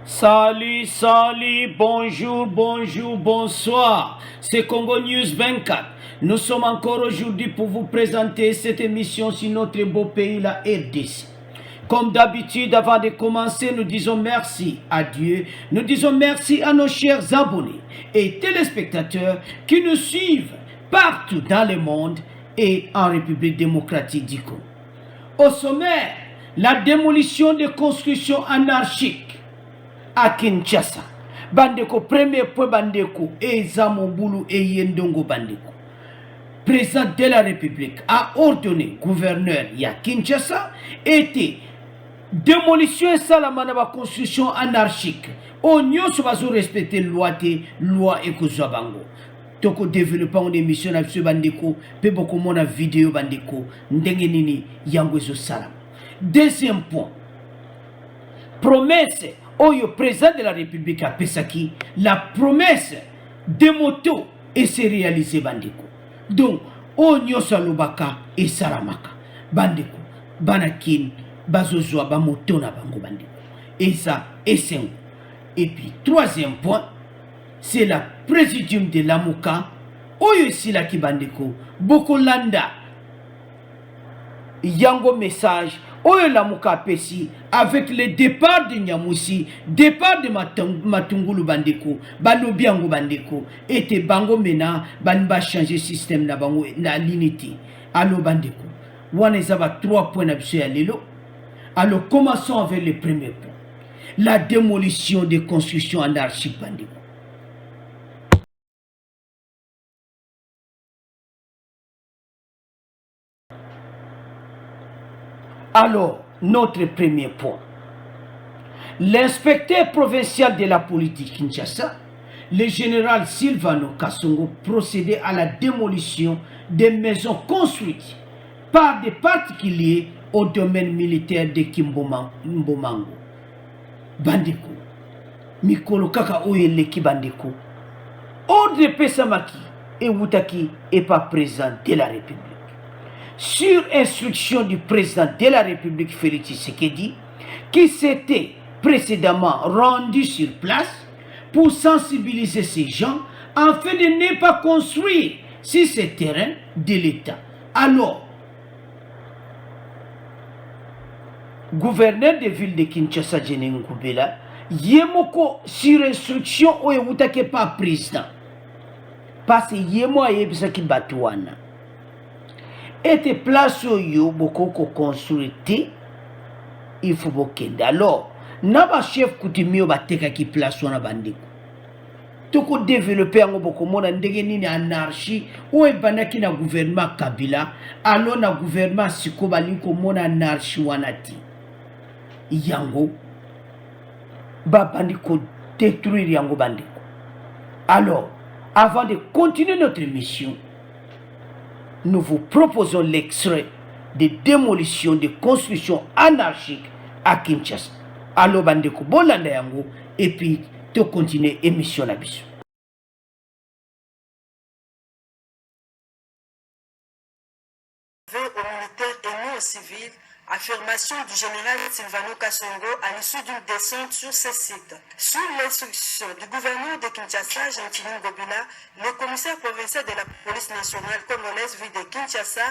Salut, salut, bonjour, bonjour, bonsoir. C'est Congo News 24. Nous sommes encore aujourd'hui pour vous présenter cette émission sur notre beau pays, la RDC. Comme d'habitude, avant de commencer, nous disons merci à Dieu. Nous disons merci à nos chers abonnés et téléspectateurs qui nous suivent partout dans le monde et en République démocratique du Congo. Au sommaire, la démolition des constructions anarchiques à Kinshasa. Bandeko, premier point Bandeko, et Zamoboulou et Yendongo Bandeko. Président de la République a ordonné, gouverneur ya Kinshasa, était démolition et salamanaba construction anarchique. On n'y se va respecter loi et Kozabango. Toko développement une émission à ce Bandeko, pe beaucoup mon vidéo Bandeko, Ndengenini, Yangwezo Salam. Deuxième point, promesse. Oyo président de la République a Pesaki, la promesse de moto et s'est réalisée Bandeko. Donc, Onyo Salobaka et Saramaka. Bandeko, Banakin, Bazozwa, Bamoto na Bango Bandeko. Et ça, et c'est. Et puis, troisième point, c'est la présidium de l'Amouka. Oyo Silaki Bandeko, Bokolanda, Yango message. Oyo Lamuka Pesi, avec le départ de Nyamoussi, départ de Matungulu Bandeko, Balobiango Bandeko, était Bango Mena, Banba changer système na Bango, na l'unité. Alors Bandeko, Wanezaba 3 points d'absolu à l'élo. Alors commençons avec le premier point. La démolition des constructions anarchiques Bandeko. Alors, notre premier point. L'inspecteur provincial de la politique Kinshasa, le général Silvano Kasongo, procédait à la démolition des maisons construites par des particuliers au domaine militaire de Kimbomango. Bandeko. Mikolo Kaka Oyeleki Bandeko. Ordre Pesamaki et Wutaki est pas présent de la République. Sur instruction du président de la République Félix Tshisekedi, qui s'était précédemment rendu sur place pour sensibiliser ces gens afin de ne pas construire sur ces terrains de l'État. Alors, gouverneur de ville de Kinshasa, Djeneng Koubela, Yemoko sur instruction Oyewutake pas président. Parce que Yemo Ayebisaki Batouana. Et place yo boko construire il faut bokende alors naba chef coutumier bateka ki place wana bandeko toko développer ngo boko mona ndenge nini anarchie ou ebanaki na gouvernement Kabila alors na gouvernement siko balinko mona anarchie wana ti yango ba bandiko détruire yango bandeko. Alors avant de continuer notre mission, nous vous proposons l'extrait de démolition de constructions anarchiques à Kinshasa. Alors, Bandeko, Bolanda Yango, et puis, tu continues l'émission à bisou. Aux militaires et non aux civils, affirmation du général Silvano Kasongo à l'issue d'une descente sur ces sites. Sous l'instruction du gouverneur de Kinshasa, Jean-Claude Ngobila, le commissaire provincial de la police nationale congolaise ville de Kinshasa,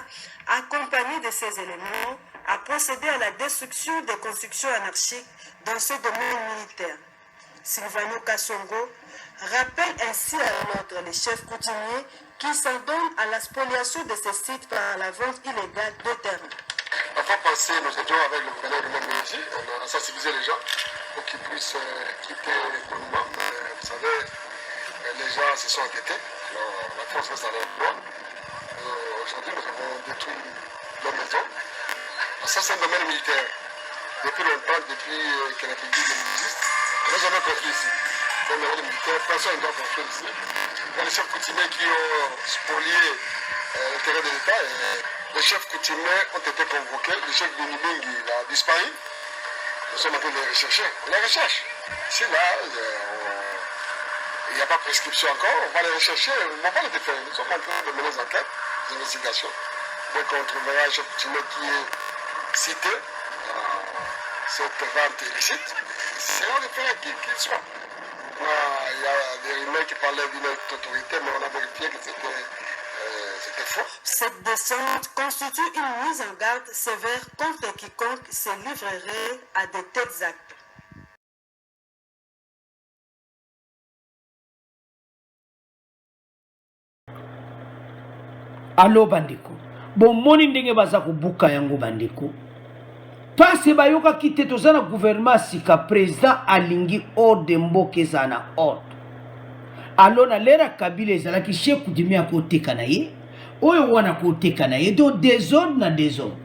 accompagné de ces éléments, a procédé à la destruction des constructions anarchiques dans ce domaine militaire. Silvano Kasongo rappelle ainsi à l'ordre les chefs coutumiers qui s'en donnent à la spoliation de ces sites par la vente illégale de terrain. Avant de passer, nous étions avec le gouverneur de Montmédy, on a sensibilisé les gens pour qu'ils puissent quitter le monument. Vous savez, les gens se sont entêtés, alors la force reste à leur droit. Aujourd'hui, nous avons détruit leur maison. Alors, ça, c'est un domaine militaire. Depuis longtemps, depuis que la République existe, on n'a jamais construit ici. Comme les militaires, personne ne doit construire ici. Il y a les chefs coutumiers qui ont spolié le terrain de l'État. Les chefs coutumiers ont été convoqués, le chef de Nibingi a disparu. Nous sommes en train de les rechercher. On les recherche. Ici, là, il n'y a pas de prescription encore. On va les rechercher. On ne va pas les déférer. Nous sommes en train de mener des enquêtes, des investigations. Donc, on trouvera un chef coutumier qui est cité cette vente illicite, selon les faits qu'ils soient. Il y a des rumeurs qui parlaient d'une autorité, mais on a vérifié que c'était faux. Cette descente constitue une mise en garde sévère contre quiconque se livrerait à de tels actes. Allo bandeko. Bon moni ndenge baza kubuka yango bandeko. Pase bayoka kite tozana gouvernement sika président alingi ordre mboke zana ordre. Allo na lera Kabila ezalaki chef kudimi akoteka na ye. Oyo wana koteka na ye do désordre na désordre.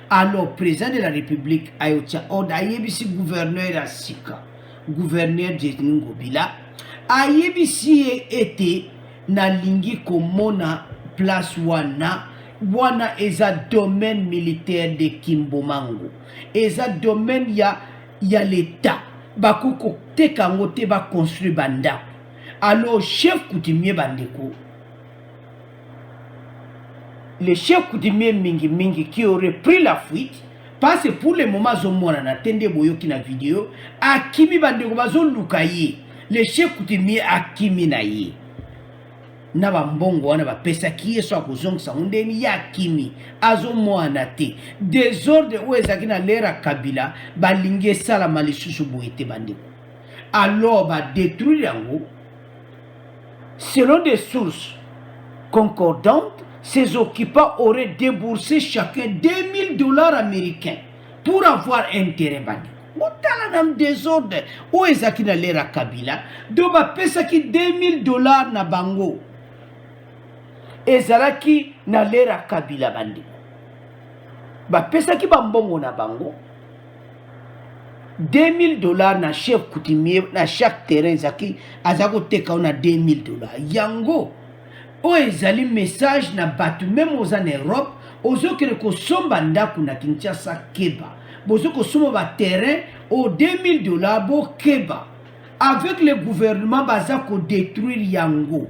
Alors président de la République ayotia ordre ayebisi gouverneur ya sika. Gouverneur Diedhiou Ngobila ayebisi ete na lingi komona place wana eza domaine militaire de Kimbomango. Eza domaine ya l'État. Bakoko teka ngote ba construire banda. Alors chef coutumier bandeko. Le chef coutumier mingi qui aurait pris la fuite parce que pour le moment zomona na tende boyoki na vidéo akimi bandeko bazo lukaye. Le chef coutumier akimi na ye. Na bambongo wana bapesa kiye so akozongisa ndeni ya kimi azo mwana te désordre oezaki na lera Kabila balingi sala malisusu boyete bandeko. Alors ba détruire yango selon des sources concordantes. Ces occupants auraient déboursé chacun $2000 américains pour avoir intérêt bandeko. Motala nam désordre oezaki na lera Kabila do bapesa ki $2000 na bango. Ezalaki na lera Kabila bandeko. Bapesa ki bambongo na bango. $2000 na chef coutumier na chaque terrain zaki azako teka na $2000. Yango o ezali message na batu même aux en Europe ozokele ko somba ndaku na Kinshasa keba. Bozoko somba ba terrain au $2000 bo keba. Avec le gouvernement bazako détruire yango.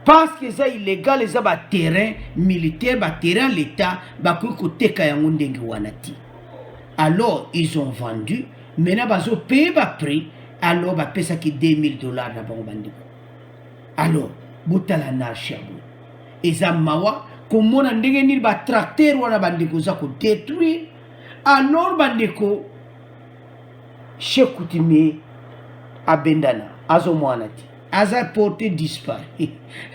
Parce que c'est illégal, les terrain militaire, terrain l'État, teka yango ndenge wanati. Alors ils ont vendu, maintenant bazo payer ba prix, alors ba pesa ki $2000 na bango bandeko. Alors botala na shabu. Eza mawa komona ndenge nini ba tracteur wana bandeko za ko détruire. Alors bandeko chef coutumier abendana azo mwanati. Aza porté disparu.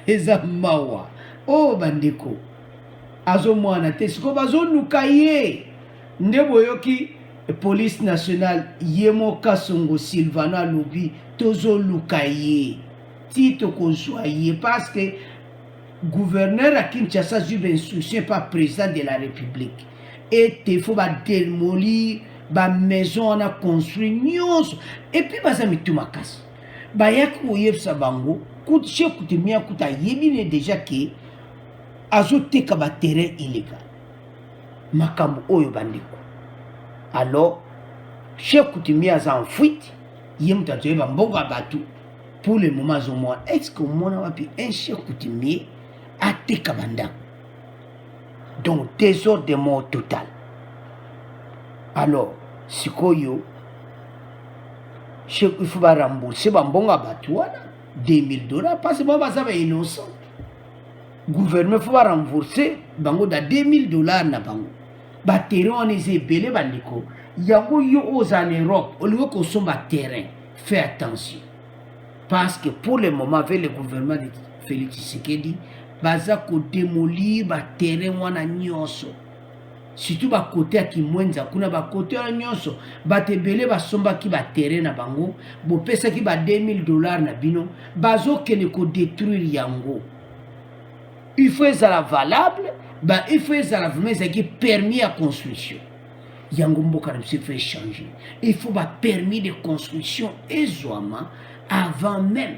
Eza mawa. Oh bandeko. Azo mwana te. Siko bazo nukaye. Ndebo yoki police nationale Yemo Kasongo Silvana Lobi tozo lukaye. Tito konsoye. Parce que gouverneur à Kinshasa jube instruction par président de la République. Et il faut démolir ba maison on a construit nyonso. Et puis baza mitumakasi. Bayaki oyebisa bango chef coutumier kuta yebine déjà que azoteka ba terrain illégal makambo oyo bandeko. Alors chef coutumier aza en fuite yemu tatoyeba mbongo abatu pour le moment zomo. Est-ce que mona wapi un chef coutumier ateka bandako? Donc désordre de mort total. Alors sikoyo il faut rembourser bambonga batouana $2000 parce que baba ça innocent. Gouvernement faut rembourser bango da $2000 na bango. Ba terrain on est belé bandiko. Yango yo aux en Europe, au lieu qu'on somba terrain, fais attention. Parce que pour le moment avec le gouvernement de Félix Tshisekedi, baza ko démolir ba terrain wana nyonso. Surtout ba côté à Kimwenza kuna ba côté à nyonso ba tebele ba somba ki ba terrain na bango bo pesa ki ba $2000 na bino bazo kene ko détruire yango. Il faut ça valable ba il faut ça vraiment qui permis à construction. Yango mboka na se fait changer. Il faut ba permis de construction ezwama avant même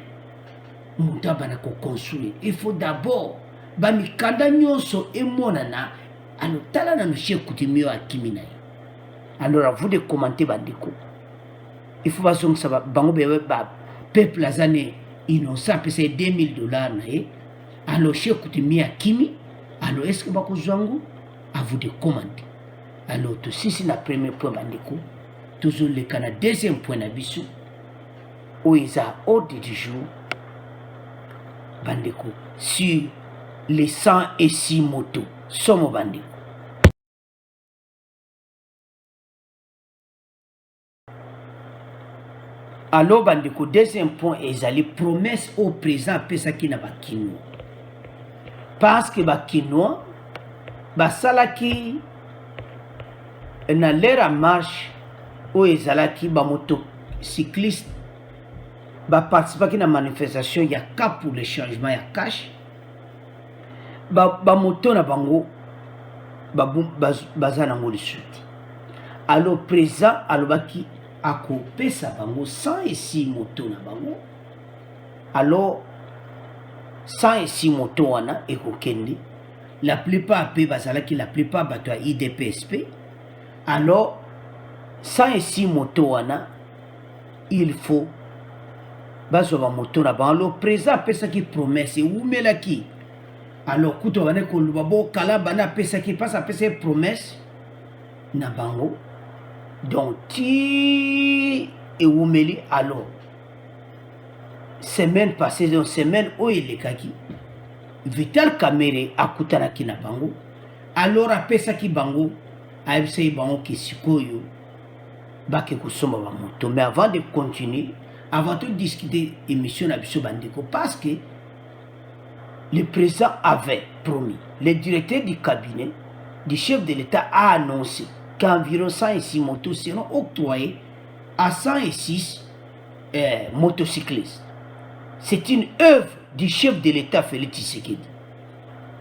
mutaba na ko construire. Il faut d'abord ba mikanda nyonso emonana. Alors, tala na monsieur coutumier à Kimina. Alors, vous de commenter bandiko. Il faut pas que ça va bango ba peuple azane innocent pese $2000 na ye. Alors, monsieur coutumier à Kimi. Alors, est-ce que bako zango à vous de commenter. Alors, tout si c'est le premier point, bandeko, toujours le cas, deuxième point, nabiso, où ils ont ordre du jour, bandeko, sur les 106 motos, sommes bandeko. Alors, bandeko, deuxième point, ils ont les promesses au présent, pesaki na bakino. Parce que bakino, basalaki, na l'air à marche, où ils ont ba motocycliste, ba participer à la manifestation, il y a cap pour le changement, il y a cash. Ba moto na bango, bazanango le suite. Alors, présent, alobaki, ako pesa bango 106 moto na bango. Alors 106 moto wana ekokende, la plupart pe bazalaki, la plupart bato ya IDPSP. Alors 106 moto wana il faut bazo ba moto na bango. Alors présent pesa ki promesse umelaki. Alors kuto wana ko lubabo kala bana pesa ki pasa pesa promesse na bango. Donc, ti et oumeli, alors, semaine passée, une semaine où il est kaki, Vital Kamere a koutana ki na bango, alors a pesa ki bango, a ebse bango ki sikoyo, bake kusoma ba moto. Mais avant de continuer, avant de discuter émission na biso bandeko, parce que le président avait promis, le directeur du cabinet, du chef de l'État a annoncé qu'environ 106 motos seront octroyées à 106 motocyclistes. C'est une œuvre du chef de l'État Félix Tshisekedi.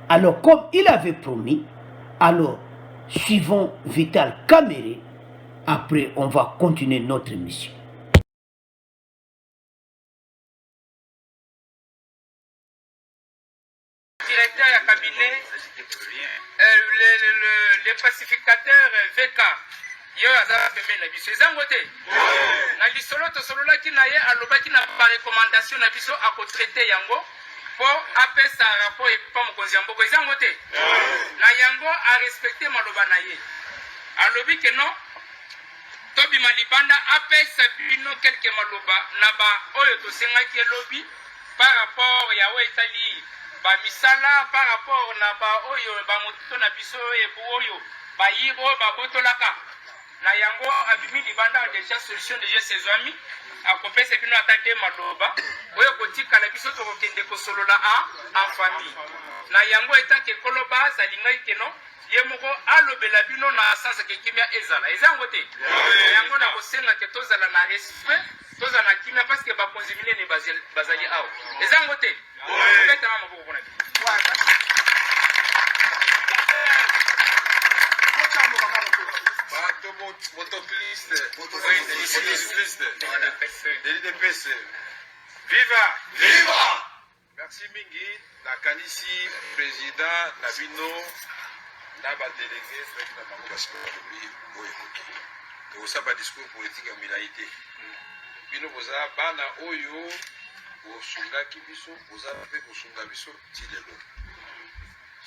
Alors, comme il avait promis, alors, suivons Vital Kamere. Après, on va continuer notre mission. Directeur du cabinet, le pacificateur VK, yo azala pembe na biso ezango te na lisolo tosololaki na ye alobaki na ba recommandation na biso akotraite yango po apesa rapport epa mokonzi ya mboka ezango te na yango arespecte maloba na ye alobi ke non tobima libanda apesa bino kelke maloba na ba oyo tosengaki elobi par rapport ya oyo etali bamisala par rapport na ba oyo bamoto na biso ebu oyo bayibo babotolaka na yango abimi libanda déjà solution déjà ses amis akopesa bino atake maloba oyo kotikala biso tokokende kosolola en famille na yango etake koloba salingaki keno ye moko alobela bino na sansa ke kimia ezala ezango te yango na kosenga ke tozala na respect tozala na kimia parce que bakonzi minene bazali awa ezango te beta mama boko bona Viva! Viva! Merci mingi, nakanisi président Nabino, naba délégué, frère na bango parce que lobi oyekoki. To ça pas discours politique en milaité. Bino boza bana oyo bosunga kibiso, boza pe bosunga biso ti lelo.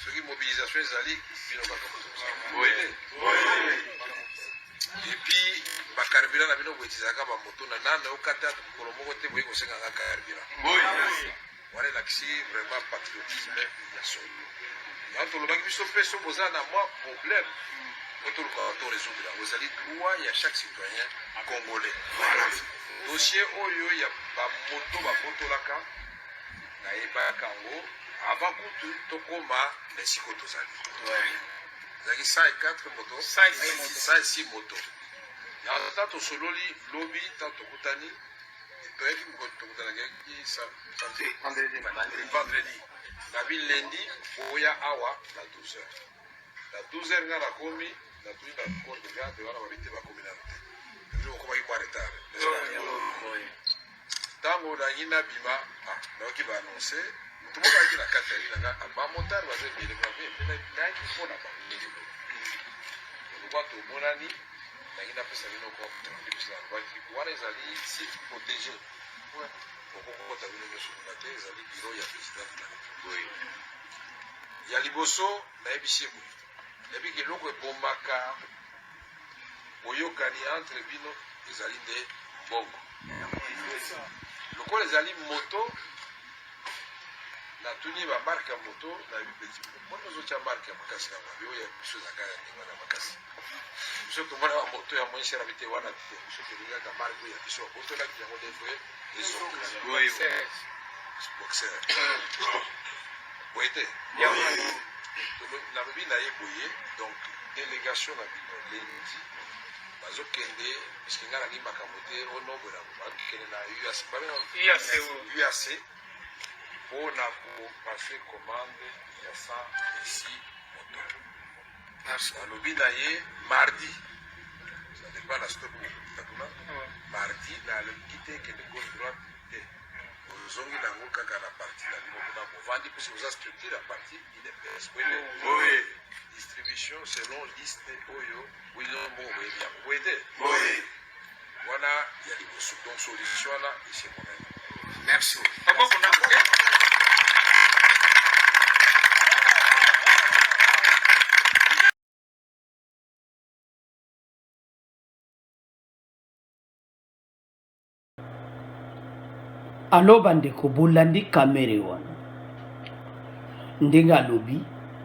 Soki mobilisation ezali bino bakamoto. Oui. Et puis ba carburant na bino boitizaka ba moto na nana okata kolo moko te boyi kosenga nga carburant. Oui. Wale laksi vraiment patriotisme ya solo. Quand on le baki biso peso boza na moi problème. Quand on le résoudre, vous allez droit il y a chaque citoyen congolais. Voilà. Dossier oyo ya ba moto ba botolaka na eba kango avant kutu tokoma lesiko tozali. Ouais. Zaki 104 motos, 106 motos. Ya tato sololi lobby tato kutani. Toyeki mkotokutana ki vendredi. Nabi lundi oya awa na 12h. Na 12h nga na komi na tui na compte de garde wana babite ba komi na route. Ndio ko ba retard. Tango na ina bima na ki ba annoncer tout le monde qui la Catherine na ba montar ba ze bile ba na ki pona ba. Kwa to monani na ina pesa bino ko tondibisa ba ki wana ezali site protégé. Ouais. Pourquoi tu as vu le sous-maté, ils avaient le bureau, il y a président. Oui. Il y a Liboso, il y a Bichemou. Il y a Bichemou, il y a boyokani entre bino ezali nde bongo lokola ezali moto natuni bamarke ya moto na bipeti mbona ozotya marke ya makasi na mabi oyo biso ezaka ya ndenge wana makasi biso tomona bamoto ya moins cher abite wana te biso tolingaka marke oyo ya biso babotolaki yango defo boxer boye te nalobi na ye boye donc délégation na bino lendi bazokende parceke ngai nangi makambo te onombwela bakende na UAC mpona kopase commande ya 106 moto nalobi na ye mardi ça dépend na stop takuna mardi nalobi te ekende gauche droite te ozongi nango kaka na parti na bino kuna movandi puisque oza structure ya parti idps distribution selon liste oyo wilombo oyebi yango boye te wana ya liboso donc solution wana ese monene merci aloba ndeko bolandi kamere wana ndenge alobi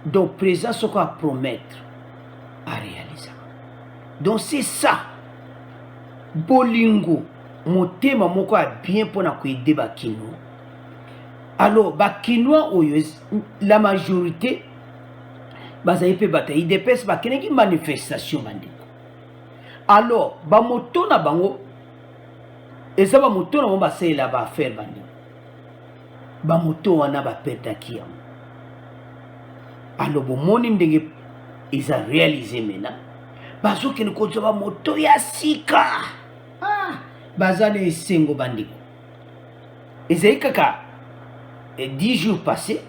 donc président soko a promettre a réaliser donc c'est ça bolingo motema moko ya bien mpona koyede bakinois alors bakinois oyo la majorité bazali mpe bata idps bakendeki manifestation bandeko alors bamoto na bango eza bamoto na bango basalela baaffaire bandeko bamoto wana baperdaki yango alors bomoni ndenge eza réalise mena bazokende kozwa bamoto ya sika baza na esengo bandeko ezali kaka 10 jours passés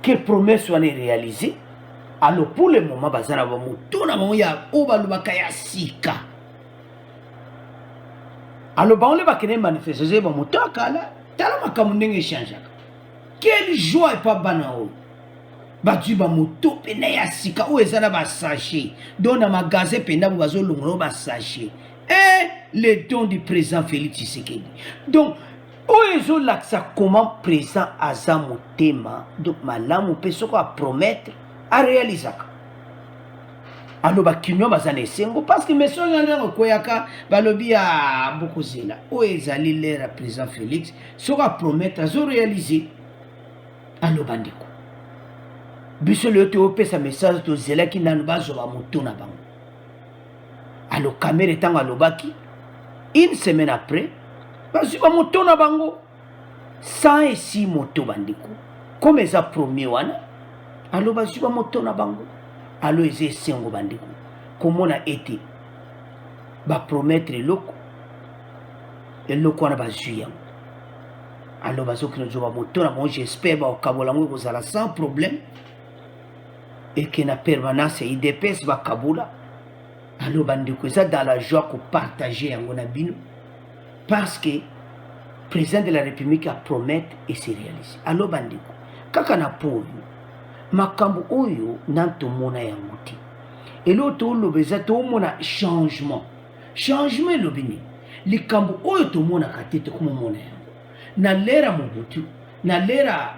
que promesse wana réalisée alors pour le moment baza na bamoto na bango ya oyo balobaka ya sika alors bango nde bakende manifestation bamoto akala tala makambo ndenge echangeaka quelle joie epa bana oyo bazwi bamoto mpena ya sika oyo eza na basachet donc na magasin mpena bo bazolongola basachet le don du président Félix Tshisekedi donc oyo ezolakisa comment président aza motema donc malamu mpe soko apromettre arealizaka alo bakinois baza na esengo parce que mesonga ntango koyaka balobi ya bokozela oyo ezali lere ya président Félix soko apromettre azorealize alo bandeko biso leo toopesa message tozelaki nanu bazwa bamoto na bango alo kamere ntango alobaki une semaine après bazwi bamoto na bango 106 moto bandeko comme eza premier wana alo bazwi bamoto na bango alo eza esengo bandeko komona ete bapromettre eloko wana bazwi yango alo bazokina ozwa bamoto na bango j'espère bakokabola yango ekozala sans problème eke na permanence ya idps bakabola alo bandeko eza dans la joie kopartage yango na bino parce que président de la république a promettre et se réalise alo bandeko kaka na po oyo makambo oyo nantomona yango te elo toloba eza tomona changement elobi nini likambo oyo tomonaka te tokomomona yango na lera Mobutu na lera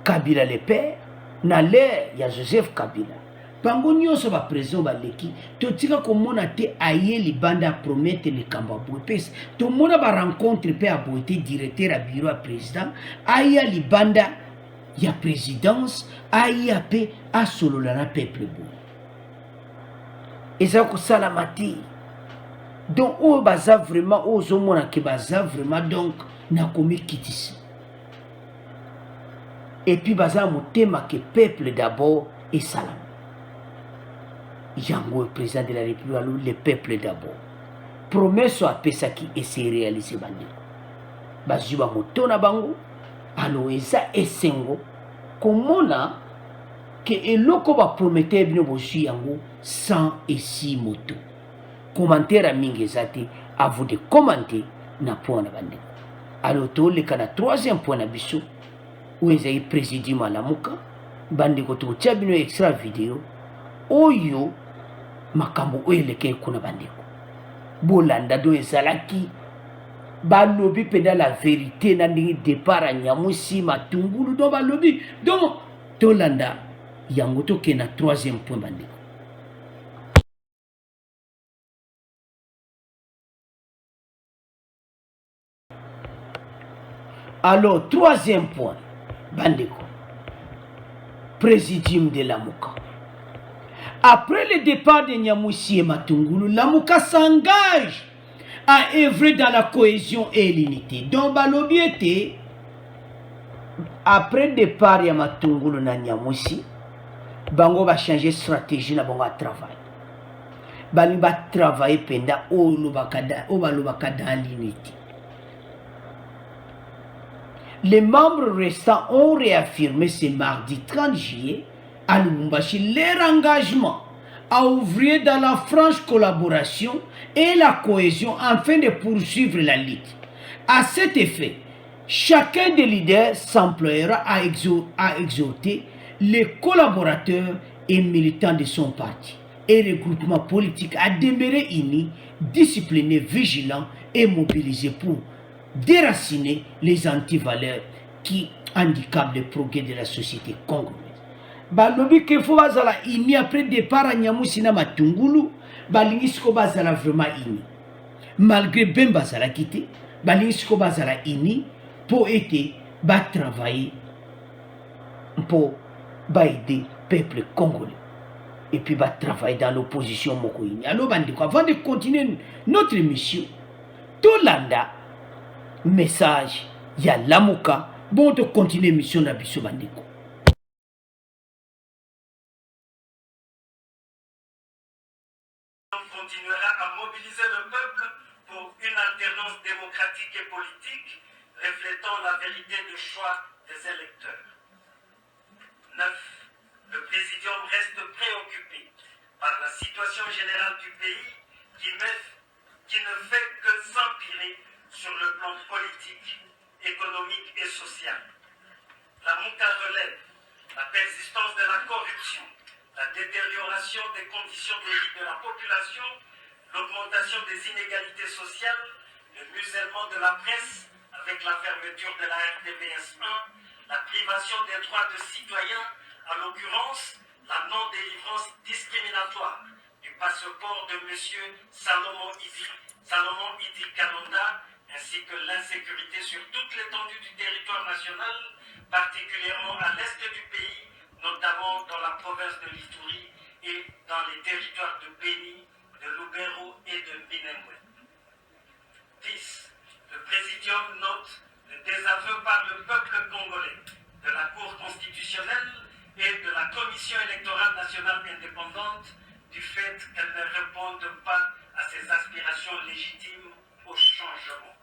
Kabila le père na lera ya Joseph Kabila bango nyonso baprésident baleki totika komona te aye libanda apromettre likambo aboye pesa tomona barencontre mpe aboye te directeur ya bureau ya président aya libanda ya présidence aya mpe asolola na peuple boye eza kosalama te donc oyo baza vraiment oyo ozomona ke baza vraiment donc nakomikitisa et puis baza motema ke peuple d'abord esalama yango président de la république alo le peuple d'abord promesse apesaki ese réalise bandeko bazwi bamoto na bango alo eza esengo komona ke eloko baprometteur bino bozwi yango 106 moto commentaire mingi eza te à vous de commenter na point na bandeko alo toleka na troisième point na biso oyo ezali présidium alamuka bandeko tokotia bino extra video oyo makambo oyo eleki kuna bandeko bolanda do ezalaki balobi mpenza la vérité na ndenge départ ya Nyamusi Matungulu do balobi donc tolanda yango tokende na troisième point bandeko. Alors troisième point bandeko, présidium de Lamuka. Après le départ de Nyamusi et Matungulu, Lamuka s'engage à œuvrer dans la cohésion et l'unité. Donc, balobi était, après le départ de Matungulu et Nyamusi, bango va changer stratégie na bango à travail. Bango va travailler pendant au balobaka dans l'unité. Les membres restants ont réaffirmé ce mardi 30 juillet à Lubumbashi leur engagement à ouvrir dans la franche collaboration et la cohésion afin de poursuivre la lutte. À cet effet, chacun des leaders s'emploiera à exhorter les collaborateurs et militants de son parti et regroupement politique à demeurer unis, disciplinés, vigilants et mobilisés pour déraciner les antivaleurs qui handicapent le progrès de la société congolaise. Balobi ke fo bazala ini après départ à Nyamusi na Matungulu, balingi siko bazala vraiment ini. Malgré ben bazala quitté, balingi siko bazala ini pour aider, ba travailler pour aider le peuple congolais. Et puis ba travailler dans l'opposition moko ini. Alors bandiko, avant de continuer notre mission, Tolanda message ya Lamuka bon de continuer mission na biso bandiko. Continuera à mobiliser le peuple pour une alternance démocratique et politique reflétant la vérité du choix des électeurs. 9. Le présidium reste préoccupé par la situation générale du pays qui ne fait que s'empirer sur le plan politique, économique et social. La Lamuka relève la persistance de la corruption, la détérioration des conditions de vie de la population, l'augmentation des inégalités sociales, le musellement de la presse avec la fermeture de la RTBS 1, la privation des droits de citoyens, en l'occurrence la non-délivrance discriminatoire du passeport de M. Salomon Idi Kalonda, ainsi que l'insécurité sur toute l'étendue du territoire national, particulièrement à l'est du pays, notamment dans la province de l'Ituri et dans les territoires de Beni, de Lubero et de Minembwe. 10. Le présidium note le désaveu par le peuple congolais de la Cour constitutionnelle et de la Commission électorale nationale indépendante du fait qu'elles ne répondent pas à ses aspirations légitimes au changement.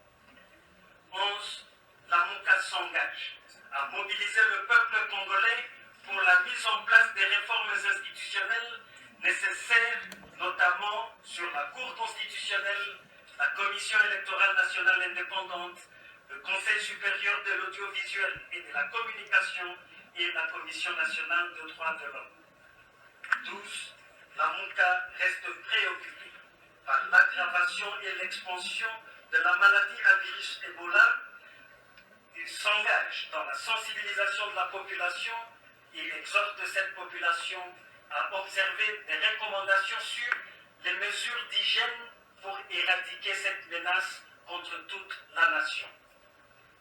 11. Lamuka s'engage à mobiliser le peuple congolais pour la mise en place des réformes institutionnelles nécessaires, notamment sur la Cour constitutionnelle, la Commission électorale nationale indépendante, le Conseil supérieur de l'audiovisuel et de la communication et la Commission nationale des droits de l'homme. 12. Lamuka reste préoccupé par l'aggravation et l'expansion de la maladie à virus Ebola. Il s'engage dans la sensibilisation de la population. Il exhorte cette population à observer des recommandations sur les mesures d'hygiène pour éradiquer cette menace contre toute la nation.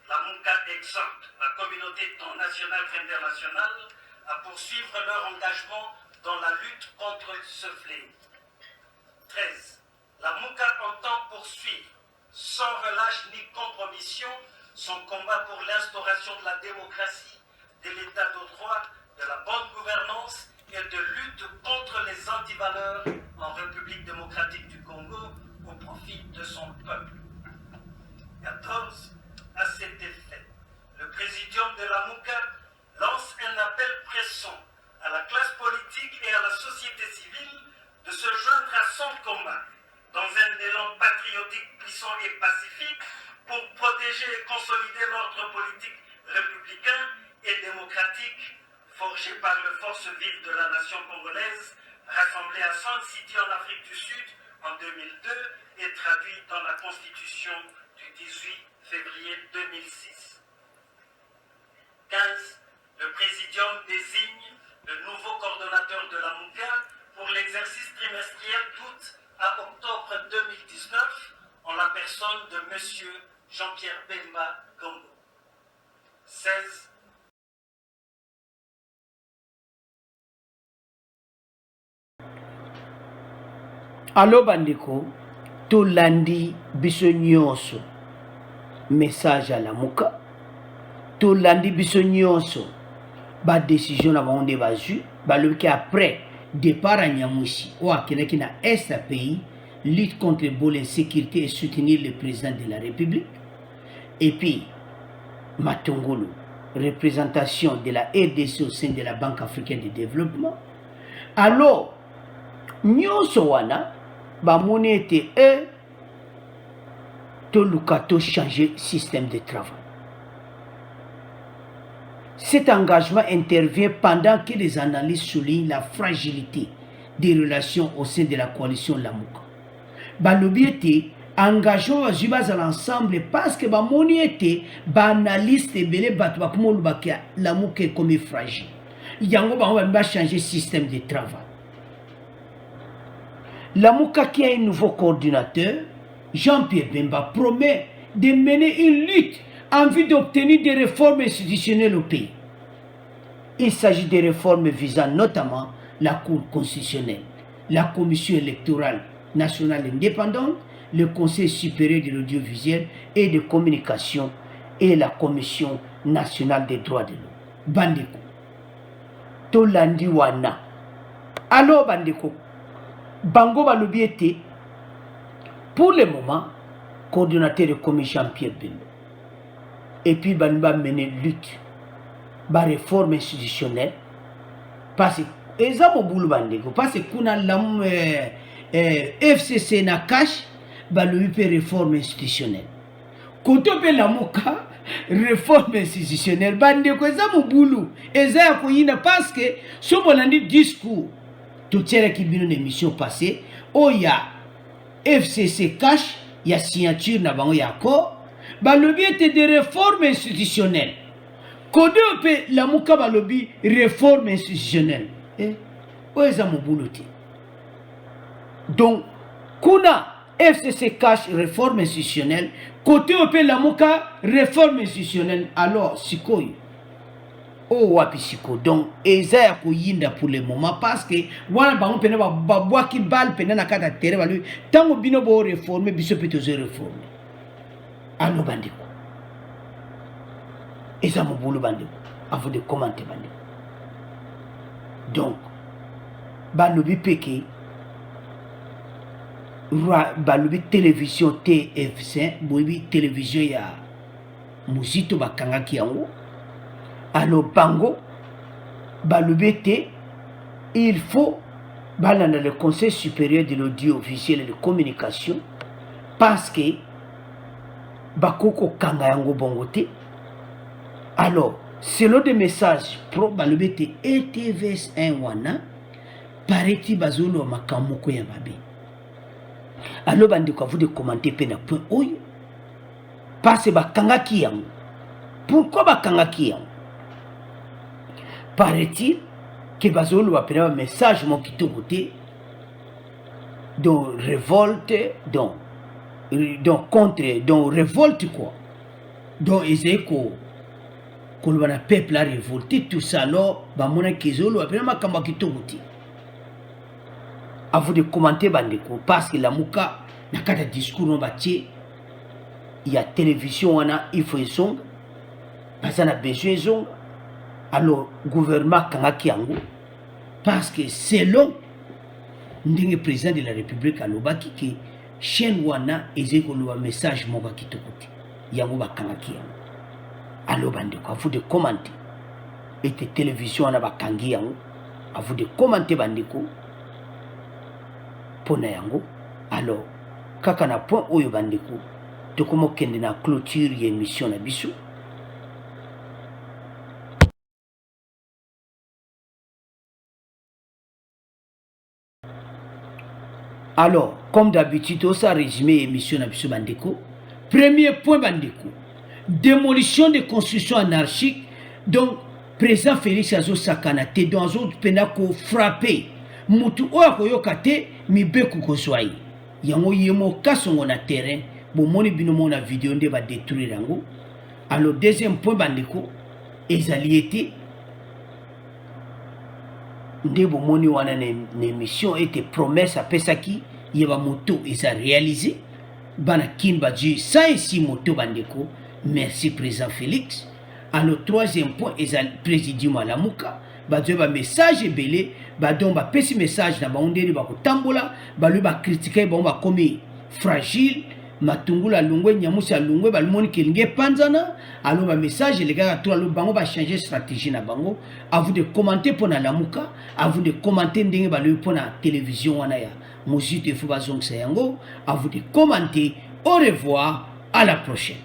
Lamuka exhorte la communauté nationale et internationale à poursuivre leur engagement dans la lutte contre ce fléau. 13. Lamuka entend poursuivre sans relâche ni compromission son combat pour l'instauration de la démocratie, de l'état de droit, de la bonne gouvernance et de lutte contre les antivaleurs en République démocratique du Congo au profit de son peuple. 14. À cet effet, le présidium de Lamuka lance un appel pressant à la classe politique et à la société civile de se joindre à son combat dans un élan patriotique puissant et pacifique pour protéger et consolider l'ordre politique républicain et démocratique forgé par les forces vives de la nation congolaise rassemblé à Sun City en Afrique du Sud en 2002 et traduit dans la Constitution du 18 février 2006. 15. Le Présidium désigne le nouveau coordonnateur de la MOUCA pour l'exercice trimestriel d'août à octobre 2019 en la personne de M. Jean-Pierre Bemba Gambo. 16. Allo bandiko, to landi biso nyonso message à la muka, to landi biso nyonso ba décision na monde bazu, ba le qui après départ à Nyamushi ou à qui na est à pays, lutte contre l'insécurité et soutenir le président de la République. Et puis Matongolo, représentation de la RDC au sein de la Banque africaine de développement. Alors nyonso wana ba monnaie était to lukato changer système de travail. Cet engagement intervient pendant que les analystes soulignent la fragilité des relations au sein de la coalition Lamuka. Balobi était engagement à l'ensemble parce que ba monnaie était ba analyste et belé batwa comme lubaka Lamuka comme fragile. Yango ba changer système de travail. La Mouka qui a un nouveau coordinateur, Jean-Pierre Bemba, promet de mener une lutte en vue d'obtenir des réformes institutionnelles au pays. Il s'agit de réformes visant notamment la Cour constitutionnelle, la Commission électorale nationale indépendante, le Conseil supérieur de l'audiovisuel et de communication et la Commission nationale des droits de l'homme. Bandeko. Tolandi wana. Alors Bandeko. Bango balobi était pour le moment coordonnateur de commission Jean-Pierre Bemba. Et puis Banba mener lutte, réforme institutionnelle parce que ezamo bulu bandeko parce que kuna lam FCC na cash balobi pe réforme institutionnelle. Koto pe la moka réforme institutionnelle bandeko ezamo bulu ezaya koyina parce que so bolandi discours tout tient qui vient une émission passée où il y a FCC cash, il y a signature na bango ya accord, ba lobby était des réformes institutionnelles. Kodé pe la muka ba lobby réforme institutionnelle. Où est ça mon boulot? Donc kuna FCC cash réforme institutionnelle, côté pe la muka réforme institutionnelle. Alors sikoy oh wapisiko donc ezaya kuyinda pour le moment parce que wana bango pena ba boaki bal pena na kata terre balu tango bino bo réformer biso peto ze réformer alo bandiko eza mo bulu bandiko avant de commenter bandiko donc balubi peke balubi télévision TF5 bobi télévision ya muzito bakanga ki yango. Alors bango balubete il faut dans le Conseil supérieur de l'audiovisuel et de communication parce que bakoko kanga yango bongote. Alors selon des messages pro balubete et TVS1 wana pareti bazolo makamoko ya babe. Alors bandiko vous de commenter pena point oyo parce que bakanga ki yango. Pourquoi bakanga ki yango? Paraît-il que Bazolo va prendre un message mon qui côté donc révolte donc contre donc révolte quoi donc ils ko le peuple a révolté tout ça alors ba mona kizolo va prendre makamba qui côté à vous de commenter bandeko parce que la muka na kata discours on bâti il y a télévision on a il faut son parce qu'on a besoin son. Alors, gouvernement Kangaki Yango, parce que selon le président de la République à l'Obaki, que chaîne wana ezekolo message moka kitokoti yango ba Kangaki Yango. Alors, bandeko, à vous de commenter. Et la télévision na ba Kangi Yango, à vous de commenter bandeko. Pona Yango. Alors, kaka na point oyo bandeko, tokomo kende na clôture ya émission na biso. Alors, comme d'habitude, ça résumé émission na biso bandeko. Premier point bandeko. Démolition des constructions anarchiques. Donc, président Félix Azo Sakanate, dans un pena ko frappé. Mutu oya koyoka te mibeku kozwai. Yango yemo kasongo na terrain. Bon, moni binomo na vidéo nde va détruire yango. Alors, deuxième point bandeko. Ezaliété. Nde bo moni wana émission était promesse à Pesaki. Yeba moto ils a réalisé. Bana kin badji 106 moto bandeko. Merci président Félix. Alors troisième point ils a présidium à la Mouka. Badjo ba message belé. Badon ba pesi message na ba ondeli ba kotambola. Ba lui ba critiquer ba ba komi fragile. Matungula lungwe nyamusa lungwe ba lumoni kelinge panzana. Alors ba message les gars tout alors bango ba changer stratégie na bango. À vous de commenter pour na Lamuka, à vous de commenter ndenge ba lui pour na télévision wana ya. Mozite Fubazong Sayango, à vous de commenter. Au revoir, à la prochaine.